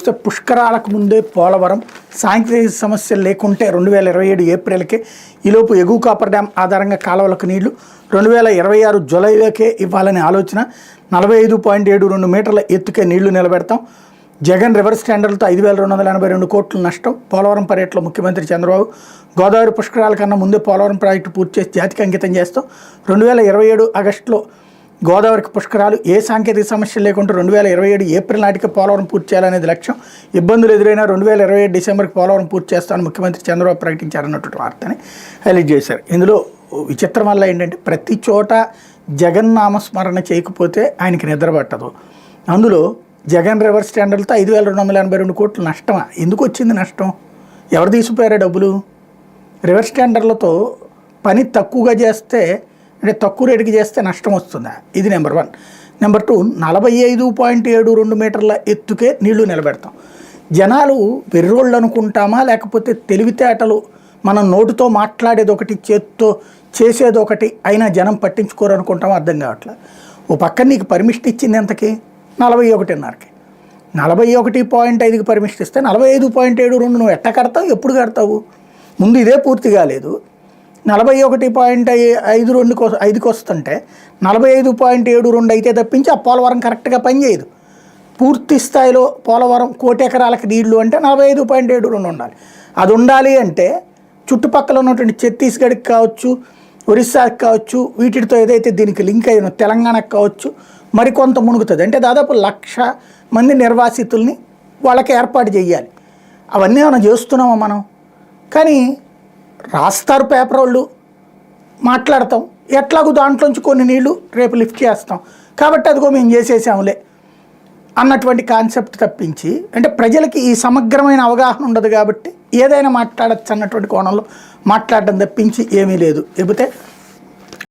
చూస్తే పుష్కరాలకు ముందే పోలవరం సాంకేతిక సమస్యలు లేకుంటే 2027 ఏప్రిల్కే ఈలోపు ఎగువ కాపర్ డ్యాం ఆధారంగా కాలువలకు నీళ్లు 2026 జూలైలోకే ఇవ్వాలనే ఆలోచన 45.72 మీటర్ల ఎత్తుకే నీళ్లు నిలబెడతాం. జగన్ రివర్స్ టెండర్లతో 5,282 కోట్ల నష్టం. పోలవరం పర్యటనలో ముఖ్యమంత్రి చంద్రబాబు గోదావరి పుష్కరాల కన్నా ముందే పోలవరం ప్రాజెక్టు పూర్తి చేసి జాతికి అంకితం చేస్తాం. 2027 ఆగస్టులో గోదావరికి పుష్కరాలు, ఏ సాంకేతిక సమస్యలు లేకుండా 2027 ఏప్రిల్ నాటికి పోలవరం పూర్తి చేయాలనేది లక్ష్యం. ఇబ్బందులు ఎదురైనా 2027 డిసెంబర్కి పోలవరం పూర్తి చేస్తామని ముఖ్యమంత్రి చంద్రబాబు ప్రకటించారన్నటువంటి వార్తని హైలైట్ చేశారు. ఇందులో విచిత్రం వల్ల ఏంటంటే ప్రతి చోట జగన్ నామస్మరణ చేయకపోతే ఆయనకి నిద్ర పట్టదు. అందులో జగన్ రివర్స్ టెండర్లతో 5,282 కోట్ల నష్టమా? ఎందుకు వచ్చింది నష్టం? ఎవరు తీసిపోయారా డబ్బులు? రివర్స్ టెండర్లతో పని తక్కువగా చేస్తే అంటే తక్కువ రేటుకి చేస్తే నష్టం వస్తుందా? ఇది నెంబర్ 1. నెంబర్ 2, 45.72 మీటర్ల ఎత్తుకే నీళ్లు నిలబెడతాం. జనాలు వెర్రోళ్ళు అనుకుంటామా, లేకపోతే తెలివితేటలు మనం నోటితో మాట్లాడేది ఒకటి చేత్తో చేసేది ఒకటి అయినా జనం పట్టించుకోరు అనుకుంటామో అర్థం కావట్లేదు. ఓ పక్కన నీకు పర్మిషన్ ఇచ్చింది ఎంతకి? 41.5కి. 41.5కి పర్మిషన్ ఇస్తే 45.72 నువ్వు ఎట్ట కడతావు, ఎప్పుడు కడతావు? ముందు ఇదే పూర్తి కాలేదు. 41.52కి వస్తుంటే 45.72 అయితే తప్పించి ఆ పోలవరం కరెక్ట్గా పనిచేయదు. పూర్తి స్థాయిలో పోలవరం 1 కోటి ఎకరాలకు నీళ్లు అంటే 45.72 ఉండాలి. అది ఉండాలి అంటే చుట్టుపక్కల ఉన్నటువంటి ఛత్తీస్గఢ్కి కావచ్చు, ఒరిస్సాకి కావచ్చు, వీటితో ఏదైతే దీనికి లింక్ అయిన తెలంగాణకు కావచ్చు మరికొంత మునుగుతుంది. అంటే దాదాపు 1,00,000 మంది నిర్వాసితుల్ని వాళ్ళకి ఏర్పాటు చేయాలి. అవన్నీ మనం చేస్తున్నామా మనం? కానీ రాస్తారు పేపర్ వాళ్ళు, మాట్లాడతాం, ఎట్లాగూ దాంట్లోంచి కొన్ని నీళ్లు రేపు లిఫ్ట్ చేస్తాం కాబట్టి అదిగో మేము చేసేసాములే అన్నటువంటి కాన్సెప్ట్ తప్పించి, అంటే ప్రజలకి ఈ సమగ్రమైన అవగాహన ఉండదు కాబట్టి ఏదైనా మాట్లాడచ్చు అన్నటువంటి కోణంలో మాట్లాడడం తప్పించి ఏమీ లేదు. లేకపోతే